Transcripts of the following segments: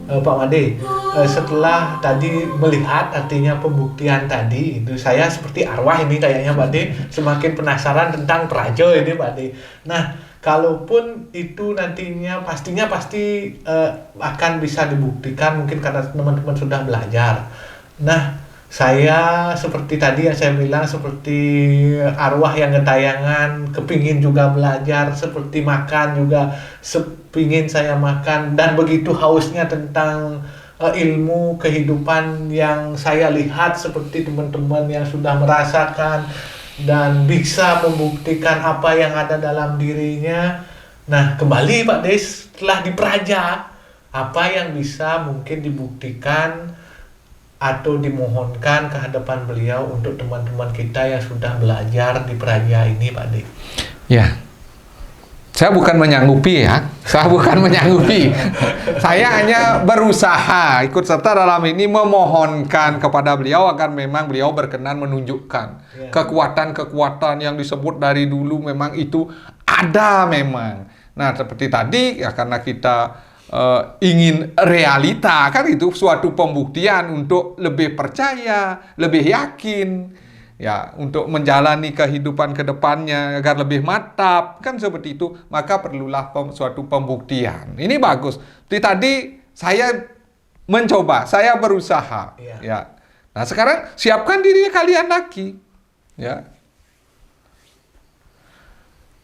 Pak Made, setelah tadi melihat artinya pembuktian tadi itu saya seperti arwah ini kayaknya Pak De, semakin penasaran tentang Prajo ini Pak De. Nah, kalaupun itu nantinya pastinya pasti akan bisa dibuktikan mungkin karena teman-teman sudah belajar. Nah, saya seperti tadi yang saya bilang seperti arwah yang gentayangan, kepingin juga belajar, seperti makan juga sepingin saya makan dan begitu hausnya tentang ilmu kehidupan yang saya lihat seperti teman-teman yang sudah merasakan dan bisa membuktikan apa yang ada dalam dirinya. Nah, kembali Pak Des, setelah diperaja, apa yang bisa mungkin dibuktikan atau dimohonkan ke hadapan beliau untuk teman-teman kita yang sudah belajar di Praja ini, Pak De? Ya, saya bukan menyanggupi ya, saya bukan menyanggupi. Saya hanya berusaha ikut serta dalam ini memohonkan kepada beliau agar memang beliau berkenan menunjukkan kekuatan-kekuatan yang disebut dari dulu memang itu ada memang. Nah, seperti tadi ya karena kita ingin realita kan itu suatu pembuktian untuk lebih percaya, lebih yakin ya untuk menjalani kehidupan ke depannya agar lebih mantap kan seperti itu, maka perlulah suatu pembuktian. Ini bagus. Seperti tadi saya mencoba, saya berusaha ya. Nah, sekarang siapkan diri kalian lagi ya.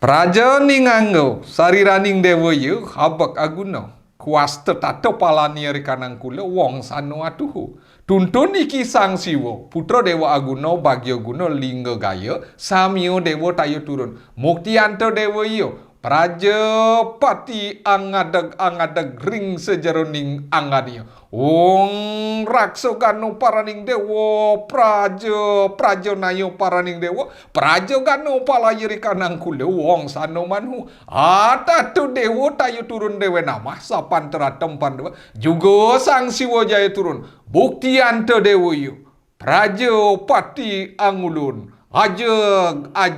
Praja ninganggo sariraning dewayu habak aguno kuasta tato palani rikanang kula wong sano atuhu tuntun iki sang siwo putra dewa aguno bagyo guno lingga gaya samyo dewa tayo turun muktianto dewa yo Prajapati angadeg ring sejeroning angadiyo wong rakso gano paraning dewa prajo nayo paraning dewa prajo gano palayiri kanang kule wong sano manhu atatu dewa tayo turun dewe nama sapan teratem pandewa juga sang siwo jaya turun buktianto dewa yu Prajapati angulun ajeg.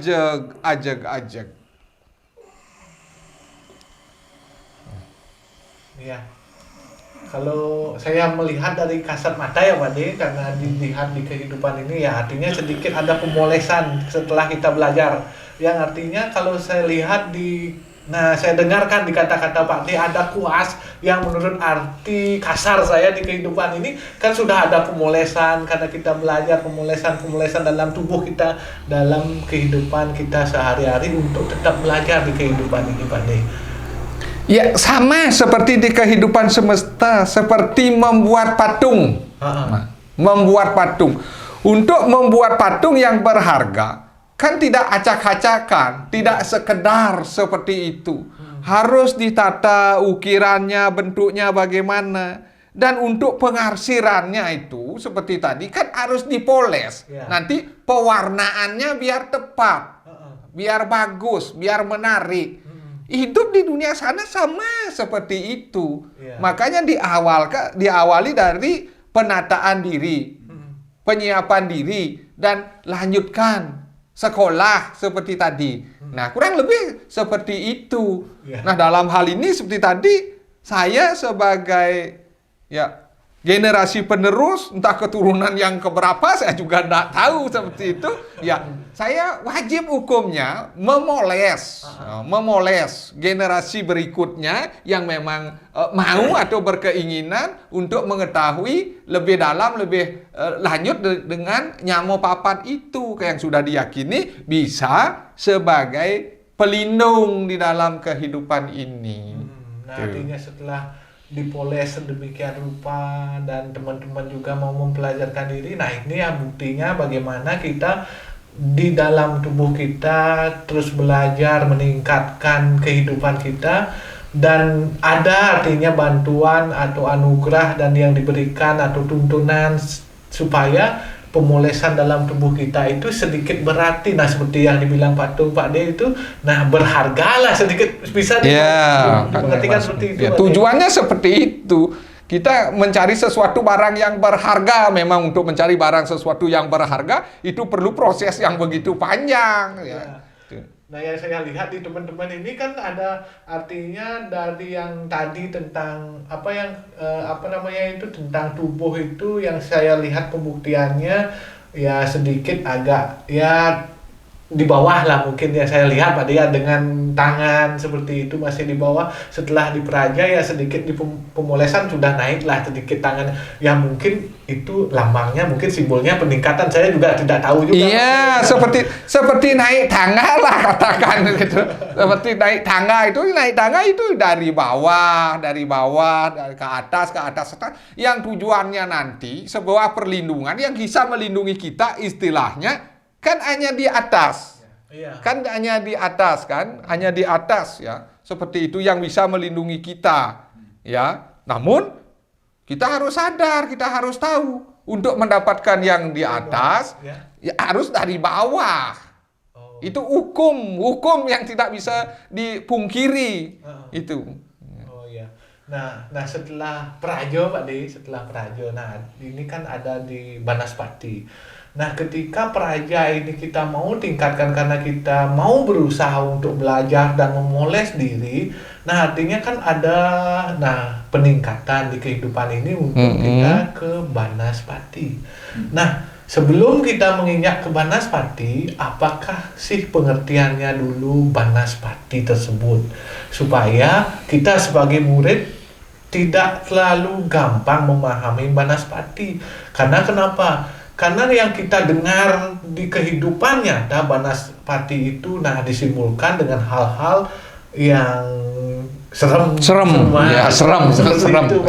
Ya, kalau saya melihat dari kasat mata ya Pak De, karena dilihat di kehidupan ini ya artinya sedikit ada pemolesan setelah kita belajar. Yang artinya kalau saya lihat saya dengarkan di kata-kata Pak De ada kuas yang menurut arti kasar saya di kehidupan ini kan sudah ada pemolesan karena kita belajar pemolesan dalam tubuh kita, dalam kehidupan kita sehari-hari untuk tetap belajar di kehidupan ini Pak De. Ya sama seperti di kehidupan semesta, seperti membuat patung. Membuat patung. Untuk membuat patung yang berharga, kan tidak acak-acakan, tidak sekedar seperti itu. Harus ditata ukirannya, bentuknya bagaimana. Dan untuk pengarsirannya itu, seperti tadi, kan harus dipoles. Nanti pewarnaannya biar tepat, biar bagus, biar menarik. Hidup di dunia sana sama seperti itu. Makanya diawali dari penataan diri, penyiapan diri, dan lanjutkan sekolah seperti tadi. Nah, kurang lebih seperti itu. Nah, dalam hal ini seperti tadi, saya sebagai generasi penerus, entah keturunan yang keberapa, saya juga tidak tahu seperti itu. Ya, saya wajib hukumnya memoles generasi berikutnya yang memang mau atau berkeinginan untuk mengetahui lebih dalam, lebih lanjut dengan nyamo papat itu yang sudah diyakini bisa sebagai pelindung di dalam kehidupan ini. Nah, artinya setelah dipoles sedemikian rupa dan teman-teman juga mau mempelajarkan diri. Nah, ini ya buktinya bagaimana kita di dalam tubuh kita terus belajar meningkatkan kehidupan kita dan ada artinya bantuan atau anugerah dan yang diberikan atau tuntunan supaya pemolesan dalam tubuh kita itu sedikit berarti. Nah, seperti yang dibilang Pak De itu, nah berhargalah sedikit bisa diperhatikan seperti itu. Ya, tujuannya seperti itu. Kita mencari sesuatu barang yang berharga. Memang untuk mencari barang sesuatu yang berharga itu perlu proses yang begitu panjang. Nah, yang saya lihat di teman-teman ini kan ada artinya dari yang tadi tentang apa yang apa namanya itu tentang tubuh itu yang saya lihat pembuktiannya ya sedikit agak ya di bawah lah mungkin ya saya lihat Pak dia dengan tangan seperti itu masih di bawah, setelah diperaja ya sedikit di pemolesan sudah naik lah sedikit tangan ya mungkin itu lambangnya mungkin simbolnya peningkatan, saya juga tidak tahu juga. Iya, seperti naik tangga lah katakan gitu. Seperti naik tangga itu dari bawah dari ke atas yang tujuannya nanti sebuah perlindungan yang bisa melindungi kita istilahnya kan hanya di atas. Iya. Kan hanya di atas kan, hanya di atas ya. Seperti itu yang bisa melindungi kita. Ya. Namun kita harus sadar, kita harus tahu untuk mendapatkan yang di atas ya harus dari bawah. Oh. Itu hukum yang tidak bisa dipungkiri. Itu. Oh ya. Nah setelah Prajo Pak De, nah ini kan ada di Banaspati. Nah, ketika peraja ini kita mau tingkatkan karena kita mau berusaha untuk belajar dan memoles diri, nah artinya kan ada peningkatan di kehidupan ini untuk kita ke Banaspati. Nah, sebelum kita menginjak ke Banaspati, apakah sih pengertiannya dulu Banaspati tersebut? Supaya kita sebagai murid tidak terlalu gampang memahami Banaspati. Karena kenapa? Karena yang kita dengar di kehidupan nyata Banaspati itu disimbolkan dengan hal-hal yang serem itu,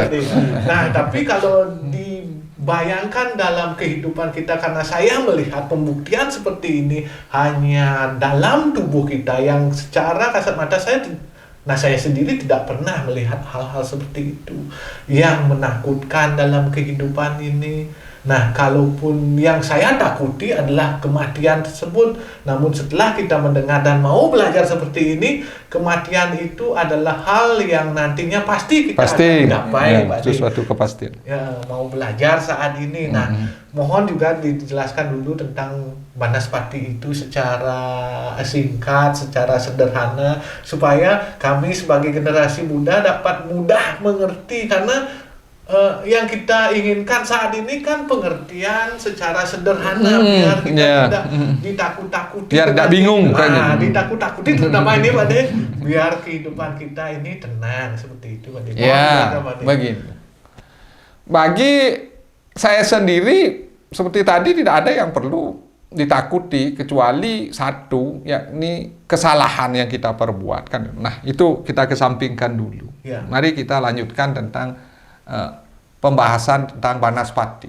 nah tapi kalau dibayangkan dalam kehidupan kita, karena saya melihat pembuktian seperti ini hanya dalam tubuh kita yang secara kasat mata saya sendiri tidak pernah melihat hal-hal seperti itu yang menakutkan dalam kehidupan ini. Nah, kalaupun yang saya takuti adalah kematian tersebut, namun setelah kita mendengar dan mau belajar seperti ini, kematian itu adalah hal yang nantinya pasti kita akan capai. Sesuatu kepastian. Ya, mau belajar saat ini. Nah, mohon juga dijelaskan dulu tentang Banaspati itu secara singkat, secara sederhana, supaya kami sebagai generasi muda dapat mudah mengerti, karena yang kita inginkan saat ini kan pengertian secara sederhana biar kita tidak ditakut-takuti, biar tidak bingung kan. Ditakut-takuti terutama ini Pak De, biar kehidupan kita ini tenang seperti itu Pak De. Ya, begini. Bagi saya sendiri seperti tadi tidak ada yang perlu ditakuti kecuali satu, yakni kesalahan yang kita perbuat kan. Nah, itu kita kesampingkan dulu. Ya. Mari kita lanjutkan tentang pembahasan tentang Banaspati.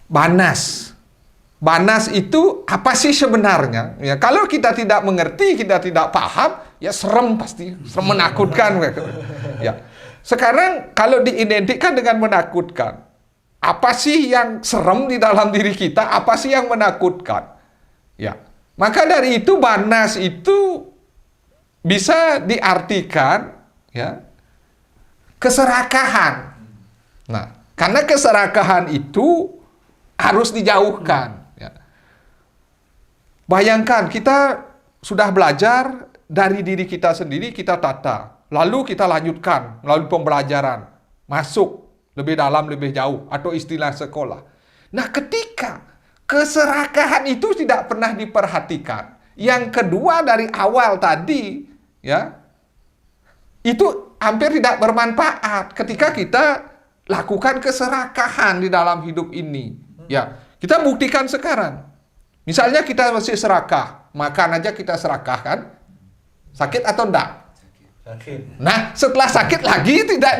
Banas itu apa sih sebenarnya? Ya, kalau kita tidak mengerti, kita tidak paham, ya serem pasti, serem menakutkan. Ya. Sekarang kalau diidentikan dengan menakutkan, apa sih yang serem di dalam diri kita? Apa sih yang menakutkan? Ya, maka dari itu Banas itu bisa diartikan ya keserakahan. Nah, karena keserakahan itu harus dijauhkan. Ya. Bayangkan kita sudah belajar dari diri kita sendiri, kita tata, lalu kita lanjutkan melalui pembelajaran, masuk lebih dalam, lebih jauh, atau istilah sekolah. Nah, ketika keserakahan itu tidak pernah diperhatikan, yang kedua dari awal tadi, ya, itu hampir tidak bermanfaat ketika kita lakukan keserakahan di dalam hidup ini. Ya, kita buktikan sekarang. Misalnya kita masih serakah, makan aja kita serakah kan? Sakit atau enggak? Sakit. Nah, setelah sakit lagi tidak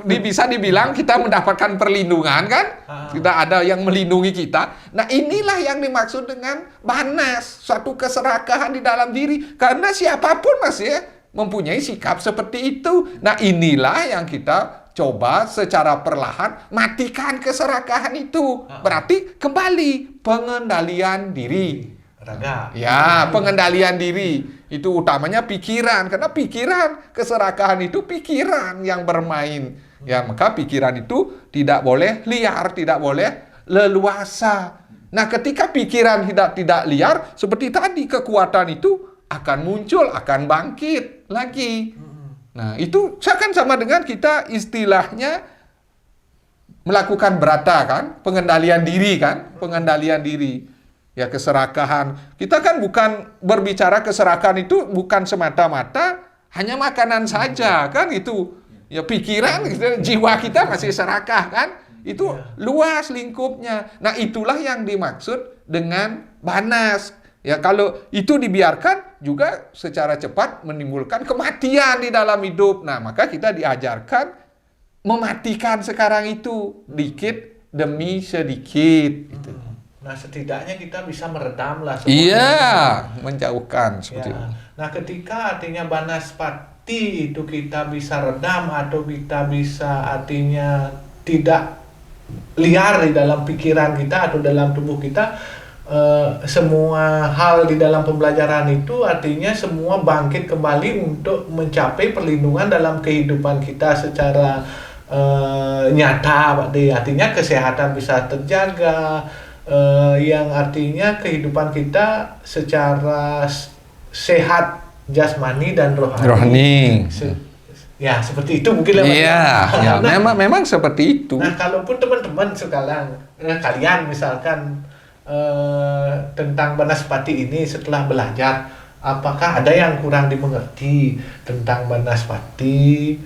bisa dibilang kita mendapatkan perlindungan kan? Tidak ada yang melindungi kita. Nah, inilah yang dimaksud dengan Banas, suatu keserakahan di dalam diri. Karena siapapun masih mempunyai sikap seperti itu. Nah, inilah yang kita coba secara perlahan matikan keserakahan itu. Berarti kembali pengendalian diri. Raga. Ya, pengendalian diri. Itu utamanya pikiran. Karena pikiran, keserakahan itu pikiran yang bermain. Ya, maka pikiran itu tidak boleh liar, tidak boleh leluasa. Nah, ketika pikiran tidak liar, seperti tadi, kekuatan itu akan muncul, akan bangkit lagi. Nah, itu kan sama dengan kita istilahnya melakukan brata kan, pengendalian diri kan, pengendalian diri. Ya, keserakahan. Kita kan bukan berbicara keserakahan itu bukan semata-mata hanya makanan saja kan itu. Ya, pikiran, jiwa kita masih serakah kan? Itu luas lingkupnya. Nah, itulah yang dimaksud dengan banas. Ya, kalau itu dibiarkan juga secara cepat menimbulkan kematian di dalam hidup. Nah, maka kita diajarkan mematikan sekarang itu dikit demi sedikit. Gitu. Nah, setidaknya kita bisa meredam lah. Iya, menjauhkan seperti itu. Nah, ketika artinya banaspati itu kita bisa redam atau kita bisa artinya tidak liar di dalam pikiran kita atau dalam tubuh kita, semua hal di dalam pembelajaran itu artinya semua bangkit kembali untuk mencapai perlindungan dalam kehidupan kita secara nyata, Pak D. Artinya kesehatan bisa terjaga, yang artinya kehidupan kita secara sehat jasmani dan rohani. Ya, seperti itu mungkin lah. Iya, ya, memang seperti itu. Nah, kalaupun teman-teman sekarang, kalian misalkan tentang banaspati ini setelah belajar, apakah ada yang kurang dimengerti tentang banaspati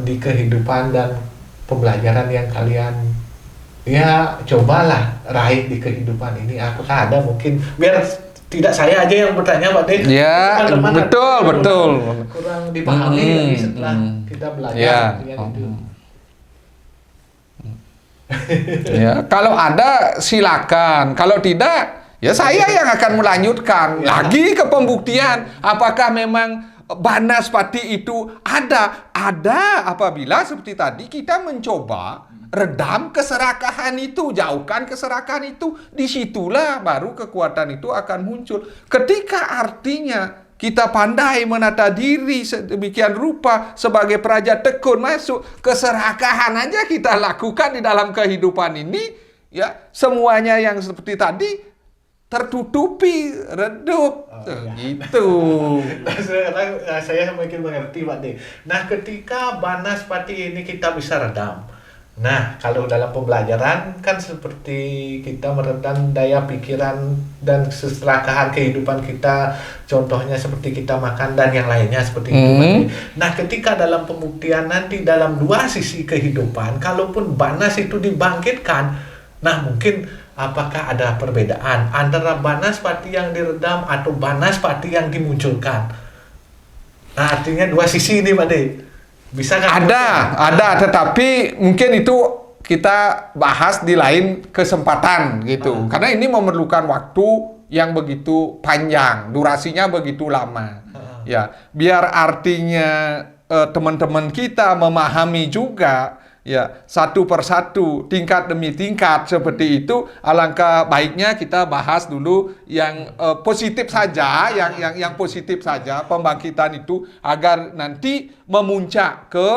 di kehidupan dan pembelajaran yang kalian cobalah raih di kehidupan ini? Apakah ada mungkin, biar tidak saya aja yang bertanya, Pak De. Ya, betul. Kurang dipahami lagi setelah kita belajar. Ya, kalau ada silakan. Kalau tidak, ya saya yang akan melanjutkan lagi ke pembuktian. Apakah memang banaspati itu ada? Ada apabila seperti tadi kita mencoba redam keserakahan itu, jauhkan keserakahan itu, disitulah baru kekuatan itu akan muncul. Ketika artinya kita pandai menata diri sedemikian rupa sebagai praja tekun masuk, keserakahan aja kita lakukan di dalam kehidupan ini, ya semuanya yang seperti tadi tertutupi, redup, gitu. Saya makin mengerti, Pak De. Nah, ketika banaspati ini kita bisa redam. Nah, kalau dalam pembelajaran kan seperti kita meredam daya pikiran dan keserakahan kehidupan kita, contohnya seperti kita makan dan yang lainnya seperti itu. Nah, ketika dalam pembuktian nanti dalam dua sisi kehidupan, kalaupun banas itu dibangkitkan, nah mungkin apakah ada perbedaan antara banaspati yang diredam atau banaspati yang dimunculkan? Nah, artinya dua sisi ini, Pak De. Bisa kan? Ada, tetapi mungkin itu kita bahas di lain kesempatan gitu. Karena ini memerlukan waktu yang begitu panjang, durasinya begitu lama. Ya, biar artinya teman-teman kita memahami juga, ya, satu persatu, tingkat demi tingkat seperti itu. Alangkah baiknya kita bahas dulu yang positif saja, yang positif saja pembangkitan itu, agar nanti memuncak ke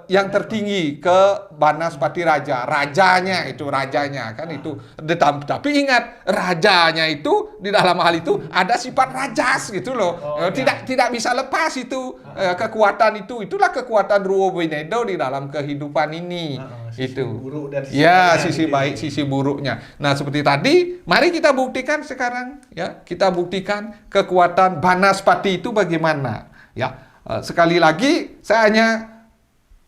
yang tertinggi, ke banaspati raja, rajanya kan itu. Tapi ingat, rajanya itu di dalam hal itu ada sifat rajas gitu loh. Tidak bisa lepas itu kekuatan itu. Itulah kekuatan Ruwo Benedo di dalam kehidupan ini. Sisi buruk dan sisi baik, sisi buruknya. Nah, seperti tadi, mari kita buktikan sekarang, ya. Kita buktikan kekuatan banaspati itu bagaimana, ya. Sekali lagi saya hanya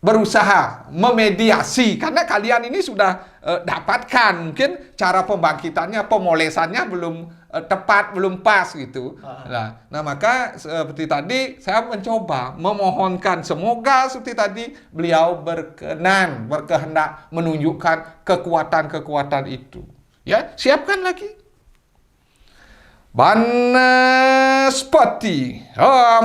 berusaha memediasi, karena kalian ini sudah dapatkan mungkin cara pembangkitannya, pemolesannya belum tepat, belum pas gitu. Nah, maka seperti tadi saya mencoba memohonkan semoga seperti tadi beliau berkehendak menunjukkan kekuatan-kekuatan itu. Ya, siapkan lagi. Banaspati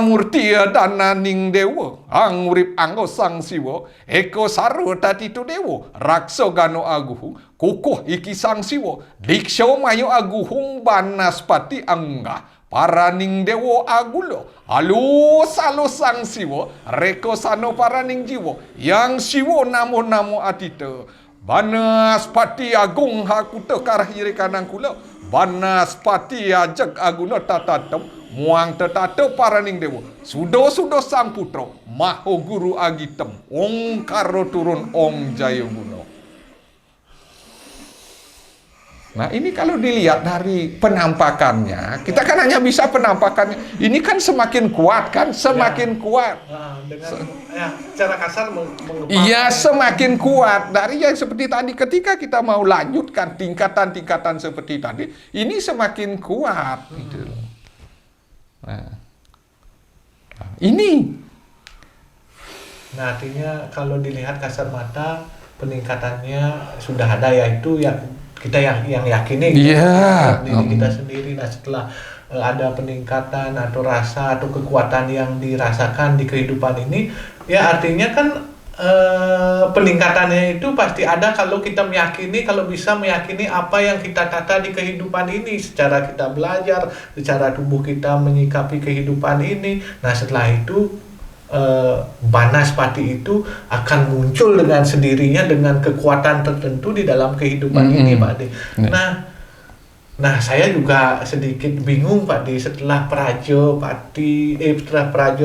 murtia dananing dewa angurip anggo sang siwa eko saro tati tu dewa rakso gano aguhung kukuh iki sang siwa diksyo mayo aguhung banaspati angga paraning dewa agulo alus sang siwa reko sano paraning jiwa yang siwa namo atite Banaspati agung hakuta karah iri kanang kula. Banaspati ajak aguna tatatem muang tetata paraning dewa. Sudo sang putra maho guru agitem. Ong karo turun ong jaya guna. Nah ini kalau dilihat dari penampakannya, kita kan hanya bisa penampakannya. Ini kan semakin kuat kan, semakin kuat. Secara kasar Iya, semakin kuat. Dari yang seperti tadi, ketika kita mau lanjutkan tingkatan-tingkatan seperti tadi, ini semakin kuat. Gitu. Nah, ini. Nah artinya kalau dilihat kasar mata peningkatannya sudah ada, yaitu yang kita yang yakini diri kita sendiri. Nah setelah ada peningkatan atau rasa atau kekuatan yang dirasakan di kehidupan ini, ya artinya kan peningkatannya itu pasti ada kalau kita meyakini, kalau bisa meyakini apa yang kita tata di kehidupan ini, secara kita belajar, secara tubuh kita menyikapi kehidupan ini. Nah setelah itu Banaspati itu akan muncul dengan sendirinya dengan kekuatan tertentu di dalam kehidupan ini, Pak De. Nah saya juga sedikit bingung, Pak De, setelah Prajo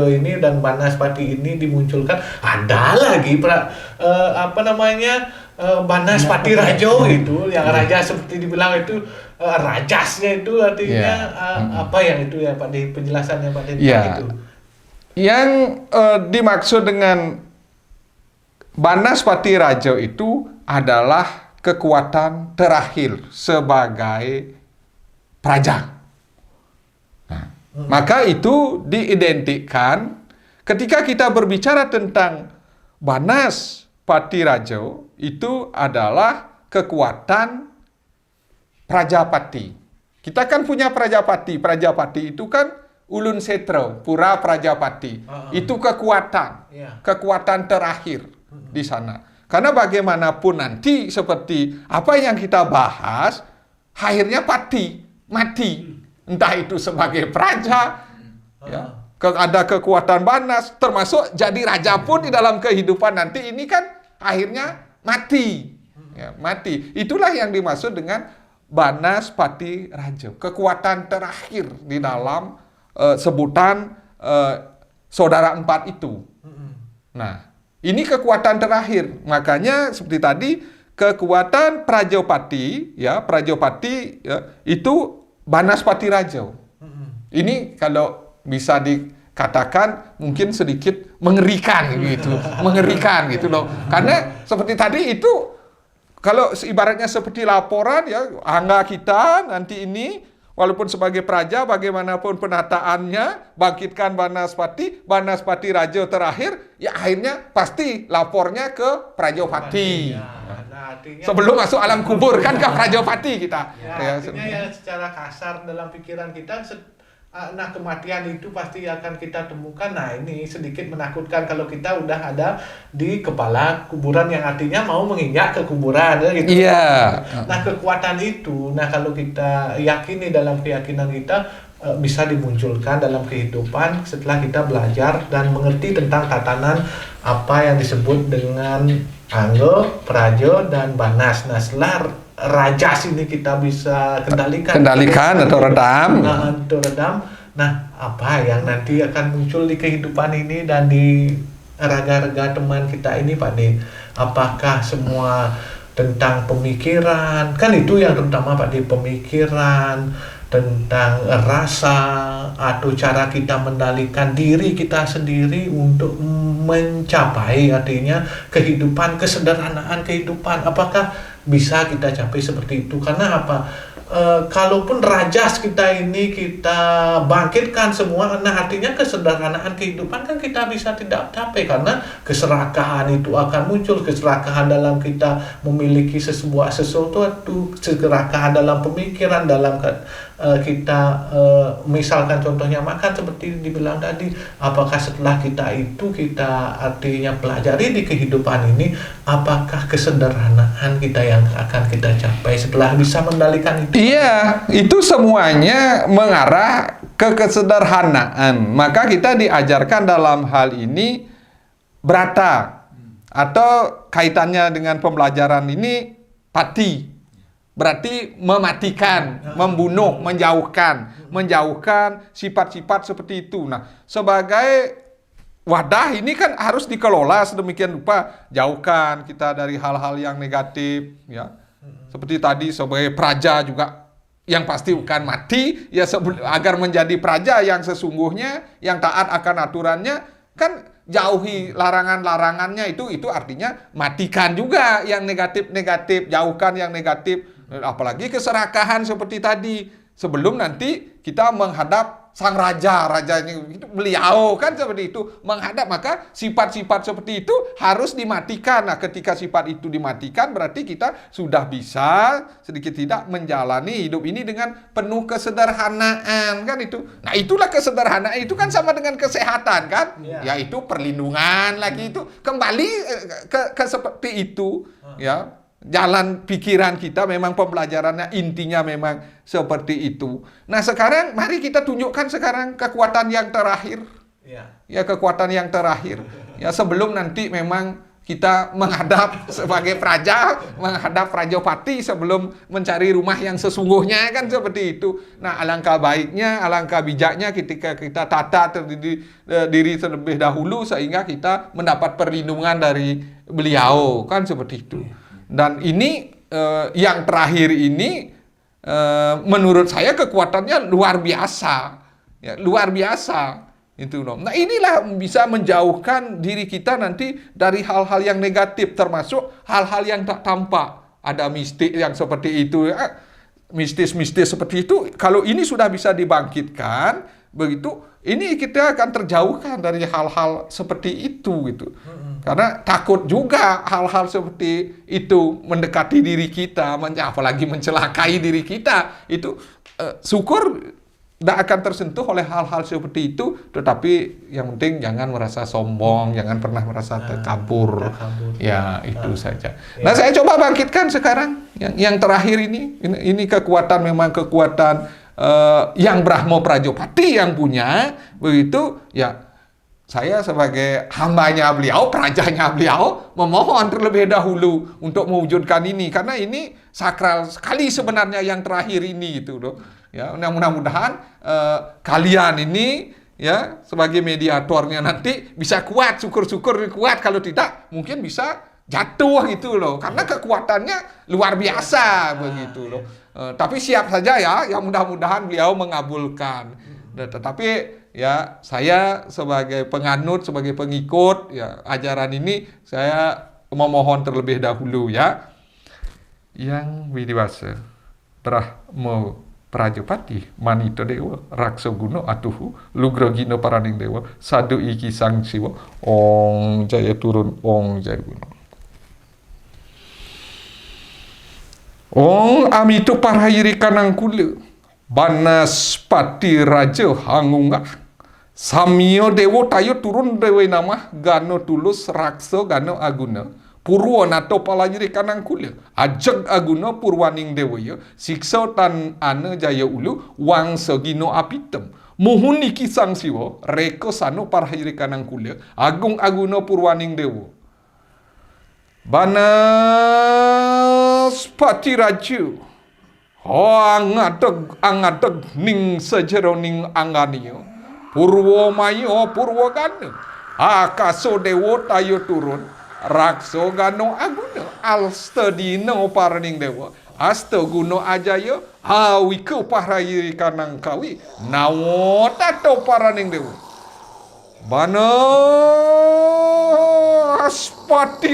ini dan Banaspati ini dimunculkan, ada lagi Banaspati Rajo itu, yang raja seperti dibilang itu rajasnya itu artinya apa yang itu ya Pak De, penjelasannya Pak De itu. Yang dimaksud dengan Banaspati Raja itu adalah kekuatan terakhir sebagai praja. Nah, maka itu diidentikan ketika kita berbicara tentang Banaspati Raja, itu adalah kekuatan Prajapati. Kita kan punya Prajapati. Prajapati itu kan Ulun Setra, Pura Prajapati. Itu kekuatan. Kekuatan terakhir di sana. Karena bagaimanapun nanti seperti apa yang kita bahas, akhirnya mati. Entah itu sebagai praja, ada kekuatan Banas, termasuk jadi raja pun di dalam kehidupan nanti ini kan akhirnya mati. Mati. Itulah yang dimaksud dengan Banaspati Raja. Kekuatan terakhir di dalam sebutan saudara empat itu. Nah, ini kekuatan terakhir. Makanya seperti tadi kekuatan Prajapati, itu Banaspati Raja. Ini kalau bisa dikatakan mungkin sedikit mengerikan gitu, mengerikan gitu loh. Karena seperti tadi itu kalau ibaratnya seperti laporan angga kita nanti ini. Walaupun sebagai praja, bagaimanapun penataannya, bangkitkan Banaspati Raja terakhir, ya akhirnya pasti lapornya ke Prajapati. Sebelum masuk alam kubur kan ke Prajapati kita. Artinya secara kasar dalam pikiran kita, kematian itu pasti akan kita temukan. Nah ini sedikit menakutkan kalau kita udah ada di kepala kuburan, yang artinya mau menginjak ke kuburan gitu. Nah kekuatan itu, kalau kita yakini dalam keyakinan kita, bisa dimunculkan dalam kehidupan setelah kita belajar dan mengerti tentang tatanan apa yang disebut dengan Angga, Praja, dan Banas. Nah setelah rajas ini kita bisa kendalikan atau redam. Nah, apa yang nanti akan muncul di kehidupan ini dan di raga-raga teman kita ini, Pak De? Apakah semua tentang pemikiran? Kan itu yang terutama, Pak De, pemikiran, tentang rasa, atau cara kita mengendalikan diri kita sendiri untuk mencapai artinya kehidupan, kesederhanaan kehidupan. Apakah bisa kita capai seperti itu? Karena apa? Kalaupun rajas kita ini kita bangkitkan semua, artinya kesederhanaan kehidupan kan kita bisa tidak capai, karena keserakahan itu akan muncul, keserakahan dalam kita memiliki sesuatu, keserakahan dalam pemikiran, dalam kita misalkan contohnya makan seperti dibilang tadi. Apakah setelah kita artinya pelajari di kehidupan ini, apakah kesederhanaan kita yang akan kita capai setelah bisa mengendalikan itu? Iya, itu semuanya mengarah ke kesederhanaan. Maka kita diajarkan dalam hal ini brata. Atau kaitannya dengan pembelajaran ini pati, berarti mematikan, membunuh, menjauhkan sifat-sifat seperti itu. Nah, sebagai wadah ini kan harus dikelola sedemikian rupa, jauhkan kita dari hal-hal yang negatif, ya. Seperti tadi sebagai praja juga yang pasti bukan mati, ya agar menjadi praja yang sesungguhnya, yang taat akan aturannya, kan jauhi larangan-larangannya itu artinya matikan juga yang negatif-negatif, jauhkan yang negatif, apalagi keserakahan seperti tadi. Sebelum nanti kita menghadap sang raja itu beliau kan seperti itu menghadap, maka sifat-sifat seperti itu harus dimatikan. Nah, ketika sifat itu dimatikan berarti kita sudah bisa sedikit tidak menjalani hidup ini dengan penuh kesederhanaan kan itu. Nah, itulah kesederhanaan itu kan sama dengan kesehatan kan? Yaitu perlindungan lagi itu kembali ke seperti itu ya. Jalan pikiran kita memang pembelajarannya intinya memang seperti itu. Nah, sekarang mari kita tunjukkan sekarang kekuatan yang terakhir. Ya, kekuatan yang terakhir. Ya, sebelum nanti memang kita menghadap sebagai praja, menghadap Rajapati sebelum mencari rumah yang sesungguhnya kan seperti itu. Nah, alangkah baiknya, alangkah bijaknya ketika kita tata diri terlebih dahulu sehingga kita mendapat perlindungan dari beliau kan seperti itu. Dan ini yang terakhir ini menurut saya kekuatannya luar biasa, ya, luar biasa itu loh. Nah, inilah bisa menjauhkan diri kita nanti dari hal-hal yang negatif, termasuk hal-hal yang tak tampak. Ada mistik yang seperti itu, ya. Mistis-mistis seperti itu. Kalau ini sudah bisa dibangkitkan, begitu, ini kita akan terjauhkan dari hal-hal seperti itu gitu. Karena takut juga hal-hal seperti itu mendekati diri kita, apalagi mencelakai diri kita. Itu syukur tidak akan tersentuh oleh hal-hal seperti itu. Tetapi yang penting jangan merasa sombong, jangan pernah merasa terkabur. Ya, itu saja. Nah, saya coba bangkitkan sekarang yang terakhir ini kekuatan, memang kekuatan yang Brahmo Prajapati yang punya, begitu ya. Saya sebagai hambanya beliau, prajanya beliau, memohon terlebih dahulu untuk mewujudkan ini. Karena ini sakral sekali sebenarnya yang terakhir ini gitu loh. Ya, mudah-mudahan kalian ini ya sebagai mediatornya nanti bisa kuat, syukur-syukur kuat. Kalau tidak mungkin bisa jatuh gitu loh. Karena kekuatannya luar biasa begitu loh. Tapi siap saja ya mudah-mudahan beliau mengabulkan. Tetapi ya saya sebagai penganut, sebagai pengikut ya ajaran ini, saya memohon terlebih dahulu ya. Yang widiwasa Brahmo Prajapati Manito Dewa Raksa Guna Atuhu Lugrogino Paraning Dewa Sadu Iki Sang Siwa Ong Jaya Turun Ong Jaya Guna Ong Amitu Parhayiri Kanang Kula Banaspati Raja Hangungah Samyo Dewo Tayo Turun Dewa Namah Gano Tulus Raksa Gano Aguna Purwa Nato Palajiri Kanang Kulia Ajag Aguna Purwaning Dewaya Siksa Tan Ana Jaya Ulu Wang Segino Apitem Muhuni Kisang Siwa Reko Sano Parhayiri Kanang Kulia Agung Aguna Purwaning Dewa Banaspati Raja angadeg ning sejeroning anganio Purwo Mayo Purwo Gana Akaso Dewo Tayo Turun Rakso Gano Aguna Alstadino Paraning Dewa Asta Guno Ajaya Awike Parayiri Kanang Kawi Nawo Tato Paraning Dewa Banaspati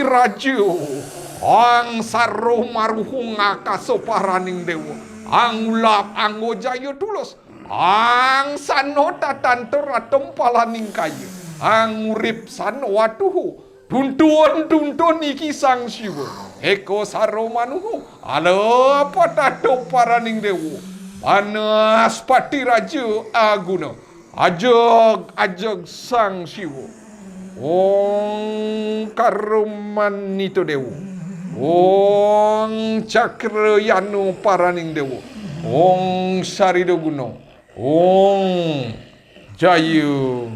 Raju Ang Saruh Maruhung Akaso Paraning Dewa Ang Ulap Anggo Jaya Tulus Ang Sanota Tanto Ratom Palaning Kaya Ang Urip Sanwatuhu Tuntun Iki Sang Siwa Eko Saro Manuhu Ala Patato Paraning Dewa Banaspati Raja Aguna Ajag Sang Siwa Ong Karumanito Dewa Ong Cakrayano Paraning Dewa Ong Sarido Guno Ong Jayu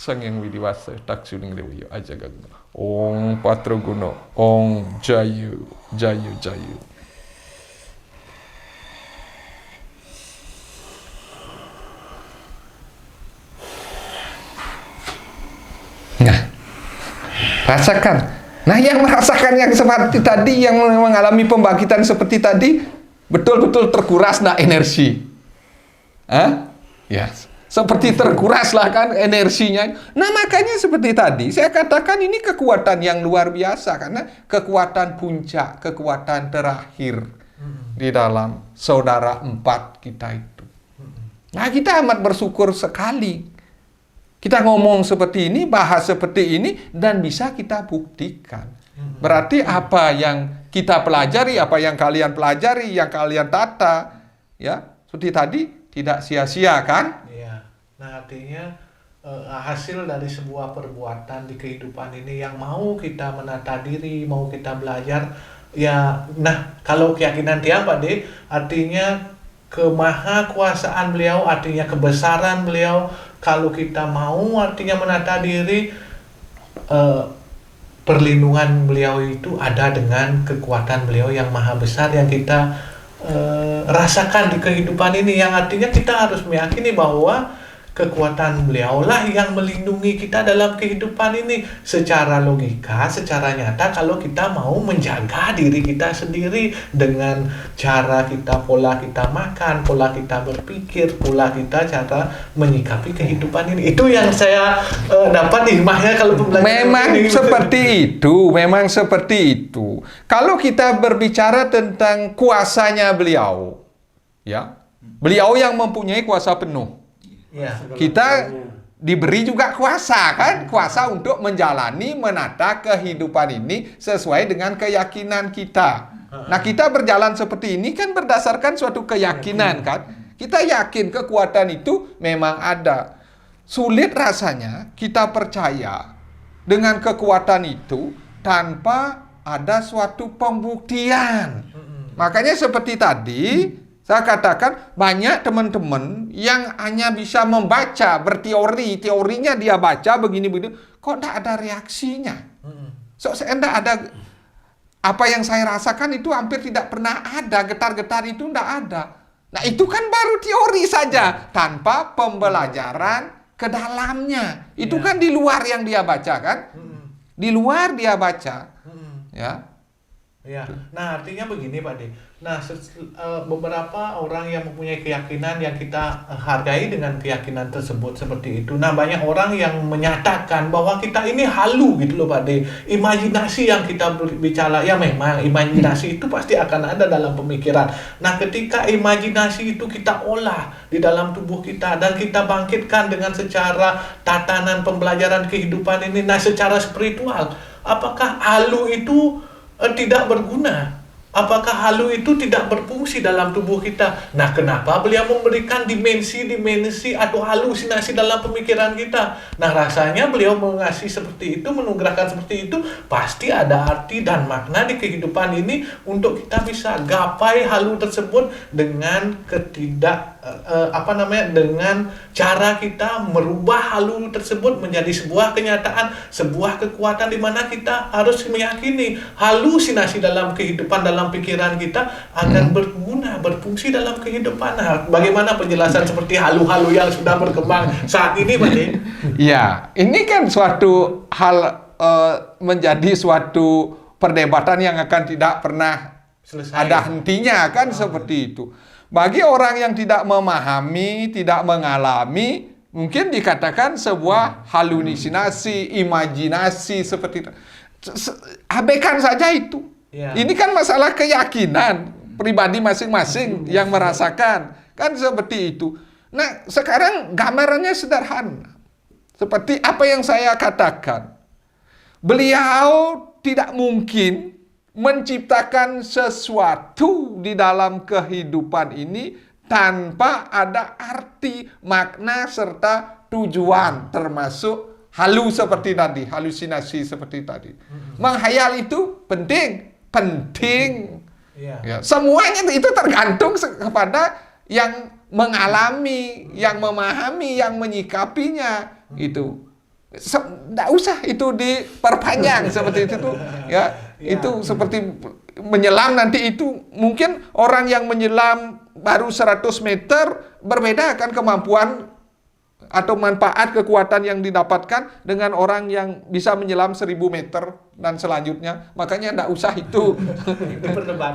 Sang Hyang Widiwasa Taksuning Dewiyo Aja Gaguna Ong Patroguno Ong Jayu Jayu Jayu. Nah, rasakan. Nah, yang merasakan yang seperti tadi, yang mengalami pembangkitan seperti tadi, betul-betul terkuras nah energi. Ya, seperti terkuras lah kan energinya. Nah, makanya seperti tadi saya katakan ini kekuatan yang luar biasa, karena kekuatan puncak, kekuatan terakhir di dalam saudara empat kita itu. Nah, kita amat bersyukur sekali. Kita ngomong seperti ini, bahas seperti ini, dan bisa kita buktikan. Berarti apa yang kita pelajari, apa yang kalian pelajari, yang kalian tata, ya, seperti tadi, tidak sia-sia kan? Iya. Nah, artinya hasil dari sebuah perbuatan di kehidupan ini yang mau kita menata diri, mau kita belajar, ya, nah, kalau keyakinan Tiang, Pak De, artinya kemahakuasaan beliau, artinya kebesaran beliau. Kalau kita mau artinya menata diri, perlindungan beliau itu ada dengan kekuatan beliau yang maha besar yang kita rasakan di kehidupan ini, yang artinya kita harus meyakini bahwa kekuatan beliau lah yang melindungi kita dalam kehidupan ini secara logika, secara nyata. Kalau kita mau menjaga diri kita sendiri dengan cara kita, pola kita makan, pola kita berpikir, pola kita cara menyikapi kehidupan ini. Itu yang saya dapat hikmahnya kalau pembelajaran memang ini. Memang seperti itu. Kalau kita berbicara tentang kuasanya beliau, ya, beliau yang mempunyai kuasa penuh. Ya. Kita diberi juga kuasa kan, kuasa untuk menjalani, menata kehidupan ini sesuai dengan keyakinan kita. Nah, kita berjalan seperti ini kan berdasarkan suatu keyakinan kan. Kita yakin kekuatan itu memang ada. Sulit rasanya kita percaya dengan kekuatan itu tanpa ada suatu pembuktian. Makanya seperti tadi saya katakan banyak teman-teman yang hanya bisa membaca, berteori, teorinya dia baca begini-begini, kok tidak ada reaksinya. So, tidak ada, apa yang saya rasakan itu hampir tidak pernah ada, getar-getar itu tidak ada. Nah, itu kan baru teori saja, tanpa pembelajaran ke dalamnya. Itu kan di luar yang dia baca kan? Di luar dia baca. Ya. Ya, nah artinya begini Pak De. Nah, beberapa orang yang mempunyai keyakinan yang kita hargai dengan keyakinan tersebut seperti itu. Nah, banyak orang yang menyatakan bahwa kita ini halu gitu loh Pak De. Imajinasi yang kita bicara, ya memang imajinasi itu pasti akan ada dalam pemikiran. Nah, ketika imajinasi itu kita olah di dalam tubuh kita dan kita bangkitkan dengan secara tatanan pembelajaran kehidupan ini, nah secara spiritual, apakah halu itu tidak berguna? Apakah halu itu tidak berfungsi dalam tubuh kita? Nah, kenapa beliau memberikan dimensi-dimensi atau halusinasi dalam pemikiran kita? Nah, rasanya beliau mengasih seperti itu, menugerahkan seperti itu, pasti ada arti dan makna di kehidupan ini untuk kita bisa gapai halu tersebut dengan dengan cara kita merubah halu tersebut menjadi sebuah kenyataan, sebuah kekuatan di mana kita harus meyakini halusinasi dalam kehidupan, dalam pikiran kita akan berguna, berfungsi dalam kehidupan. Nah, bagaimana penjelasan seperti halu-halu yang sudah berkembang saat ini, Pak De? Ya, ini kan suatu hal menjadi suatu perdebatan yang akan tidak pernah selesai. Ada hentinya kan seperti itu. Bagi orang yang tidak memahami, tidak mengalami, mungkin dikatakan sebuah halusinasi, imajinasi seperti itu. Abaikan saja itu. Ya. Ini kan masalah keyakinan pribadi masing-masing yang merasakan. Kan seperti itu. Nah, sekarang gambarannya sederhana. Seperti apa yang saya katakan. Beliau tidak mungkin menciptakan sesuatu di dalam kehidupan ini tanpa ada arti, makna, serta tujuan, termasuk halu seperti tadi, halusinasi seperti tadi. Menghayal itu penting. Ya, semuanya itu tergantung kepada yang mengalami, yang memahami, yang menyikapinya. Itu. Tidak usah itu diperpanjang seperti itu tuh ya. Itu seperti menyelam nanti itu mungkin orang yang menyelam baru 100 meter berbeda kan kemampuan atau manfaat kekuatan yang didapatkan dengan orang yang bisa menyelam 1000 meter dan selanjutnya. Makanya tidak usah itu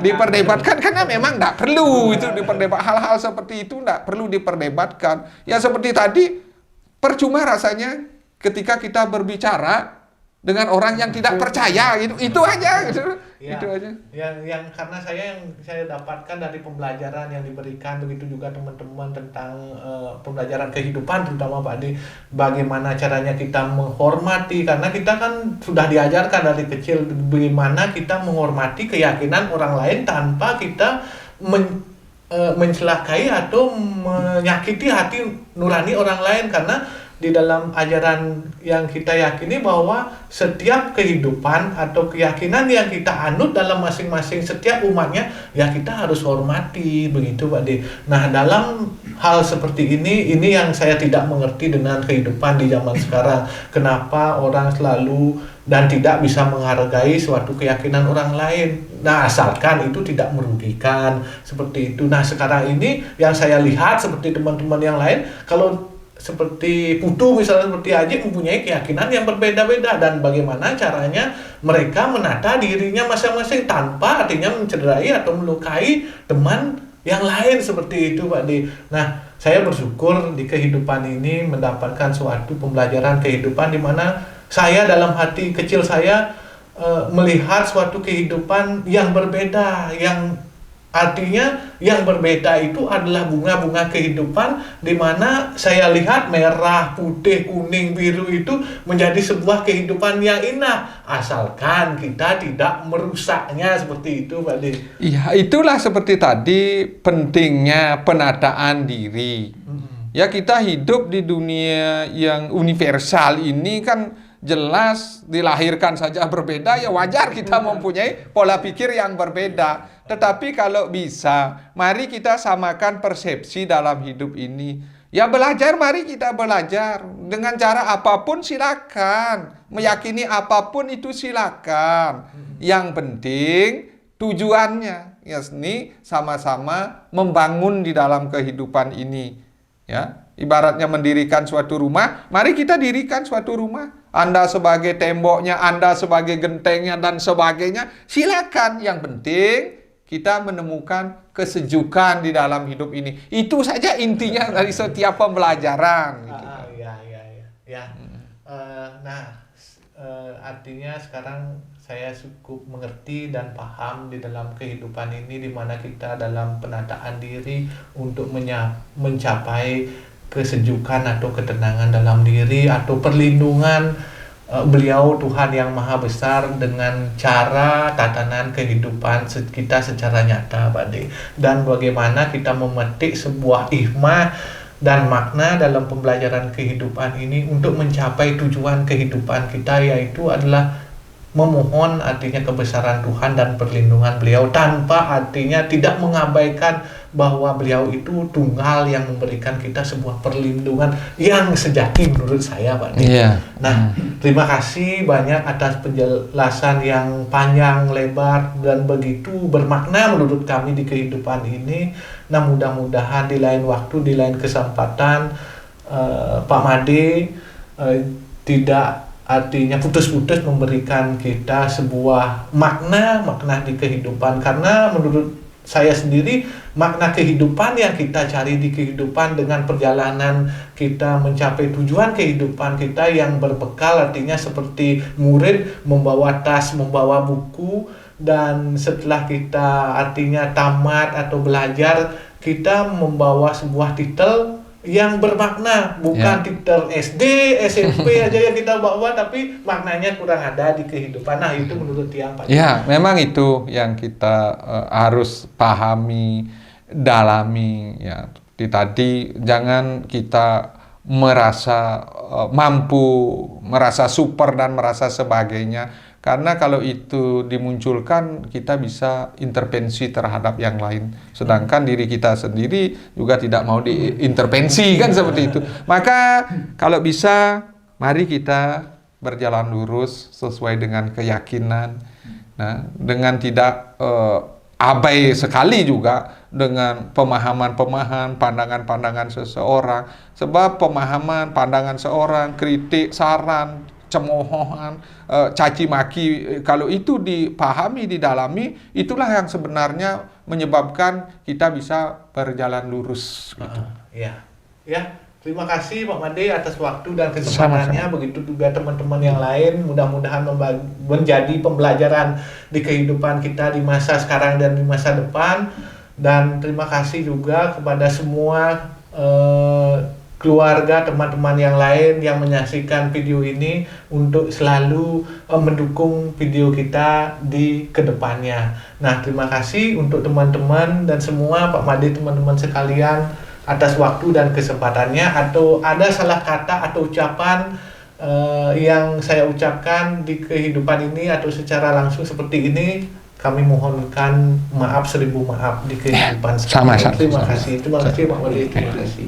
diperdebatkan karena memang tidak perlu itu diperdebat. Hal-hal seperti itu tidak perlu diperdebatkan. Ya seperti tadi, percuma rasanya ketika kita berbicara dengan orang yang tidak percaya, itu aja gitu. Ya, itu aja. Yang karena yang saya dapatkan dari pembelajaran yang diberikan, begitu juga teman-teman tentang pembelajaran kehidupan, terutama Pak Adi, bagaimana caranya kita menghormati, karena kita kan sudah diajarkan dari kecil bagaimana kita menghormati keyakinan orang lain tanpa kita mencelakai atau menyakiti hati nurani orang lain, karena di dalam ajaran yang kita yakini bahwa setiap kehidupan atau keyakinan yang kita anut dalam masing-masing setiap umatnya, ya kita harus hormati, begitu Pak De. Nah, dalam hal seperti ini yang saya tidak mengerti dengan kehidupan di zaman sekarang. Kenapa orang selalu dan tidak bisa menghargai suatu keyakinan orang lain. Nah, asalkan itu tidak merugikan, seperti itu. Nah, sekarang ini yang saya lihat seperti teman-teman yang lain, kalau seperti Putu misalnya, seperti Ajik mempunyai keyakinan yang berbeda-beda, dan bagaimana caranya mereka menata dirinya masing-masing tanpa artinya mencederai atau melukai teman yang lain, seperti itu Pak D. Nah, saya bersyukur di kehidupan ini mendapatkan suatu pembelajaran kehidupan di mana saya dalam hati kecil saya melihat suatu kehidupan yang berbeda, yang artinya yang berbeda itu adalah bunga-bunga kehidupan, di mana saya lihat merah, putih, kuning, biru itu menjadi sebuah kehidupan yang indah, asalkan kita tidak merusaknya, seperti itu Pak De. Iya, itulah seperti tadi pentingnya penataan diri. Ya, kita hidup di dunia yang universal ini kan jelas dilahirkan saja berbeda, ya wajar kita mempunyai pola pikir yang berbeda. Tetapi kalau bisa, mari kita samakan persepsi dalam hidup ini. Ya belajar, mari kita belajar. Dengan cara apapun silakan. Meyakini apapun itu silakan. Yang penting tujuannya, ya ini sama-sama membangun di dalam kehidupan ini. Ya, ibaratnya mendirikan suatu rumah, mari kita dirikan suatu rumah. Anda sebagai temboknya, Anda sebagai gentengnya dan sebagainya, silakan. Yang penting kita menemukan kesejukan di dalam hidup ini. Itu saja intinya dari setiap pembelajaran. Artinya sekarang saya cukup mengerti dan paham di dalam kehidupan ini, di mana kita dalam penataan diri untuk mencapai kesejukan atau ketenangan dalam diri atau perlindungan beliau Tuhan yang Maha Besar dengan cara tatanan kehidupan kita secara nyata Pak De. Dan bagaimana kita memetik sebuah hikmah dan makna dalam pembelajaran kehidupan ini untuk mencapai tujuan kehidupan kita, yaitu adalah memohon artinya kebesaran Tuhan dan perlindungan beliau, tanpa artinya tidak mengabaikan bahwa beliau itu tunggal yang memberikan kita sebuah perlindungan yang sejati menurut saya Pak De. Nah, terima kasih banyak atas penjelasan yang panjang, lebar, dan begitu bermakna menurut kami di kehidupan ini. Nah, mudah-mudahan di lain waktu, di lain kesempatan, Pak Made tidak artinya putus-putus memberikan kita sebuah makna di kehidupan, karena menurut saya sendiri makna kehidupan yang kita cari di kehidupan dengan perjalanan kita mencapai tujuan kehidupan kita yang berbekal, artinya seperti murid membawa tas, membawa buku, dan setelah kita artinya tamat atau belajar, kita membawa sebuah titel yang bermakna, bukan titel SD, SMP aja yang kita bawa, tapi maknanya kurang ada di kehidupan. Nah, itu menurut yang Pak. Ya, memang itu yang kita harus pahami, dalami. Ya, tadi jangan kita merasa mampu, merasa super dan merasa sebagainya. Karena kalau itu dimunculkan, kita bisa intervensi terhadap yang lain. Sedangkan diri kita sendiri juga tidak mau diintervensi, kan seperti itu. Maka kalau bisa mari kita berjalan lurus sesuai dengan keyakinan, nah, dengan tidak abai sekali juga dengan pemahaman-pemahaman, pandangan-pandangan seseorang. Sebab pemahaman, pandangan seorang, kritik, saran, cemoohan, caci maki, kalau itu dipahami, didalami, itulah yang sebenarnya menyebabkan kita bisa berjalan lurus. Gitu. Ya. Terima kasih Pak Made atas waktu dan kesempatannya. Begitu juga teman-teman yang lain. Mudah-mudahan menjadi pembelajaran di kehidupan kita di masa sekarang dan di masa depan. Dan terima kasih juga kepada semua keluarga, teman-teman yang lain yang menyaksikan video ini untuk selalu mendukung video kita di kedepannya. Nah, terima kasih untuk teman-teman dan semua Pak Made, teman-teman sekalian, atas waktu dan kesempatannya. Atau ada salah kata atau ucapan yang saya ucapkan di kehidupan ini atau secara langsung seperti ini, kami mohonkan maaf, 1000 maaf di kehidupan sama-sama. Terima kasih Pak Made, terima kasih.